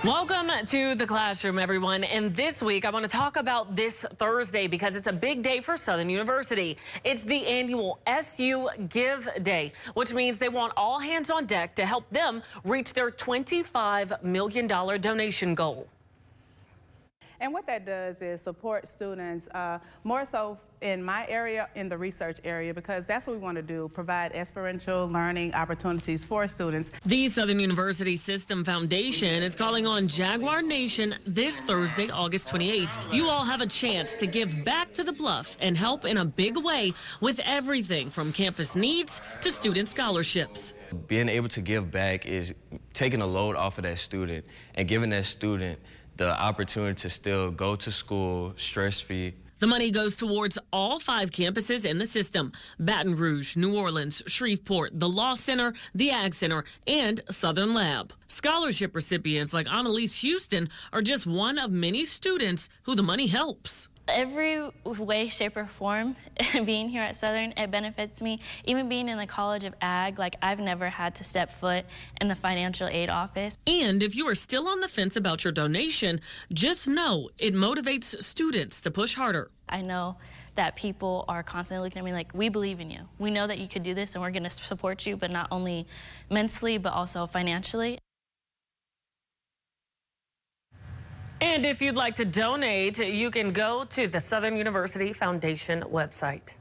Welcome to the classroom, everyone. And this week, I want to talk about this Thursday because it's a big day for Southern University. It's the annual SU Give Day, which means they want all hands on deck to help them reach their $25 million donation goal. And what that does is support students more so in my area, in the research area, because that's what we want to do, provide experiential learning opportunities for students. The Southern University System Foundation is calling on Jaguar Nation this Thursday, August 28th. You all have a chance to give back to the Bluff and help in a big way with everything from campus needs to student scholarships. Being able to give back is taking a load off of that student and giving that student the opportunity to still go to school stress-free. The money goes towards all 5 campuses in the system: Baton Rouge, New Orleans, Shreveport, the Law Center, the Ag Center, and Southern Lab. Scholarship recipients like Annalise Houston are just one of many students who the money helps. Every way, shape, or form, being here at Southern, it benefits me. Even being in the College of Ag, I've never had to step foot in the financial aid office. And if you are still on the fence about your donation, just know it motivates students to push harder. I know that people are constantly looking at me like, we believe in you. We know that you could do this and we're going to support you, but not only mentally, but also financially. And if you'd like to donate, you can go to the Southern University Foundation website.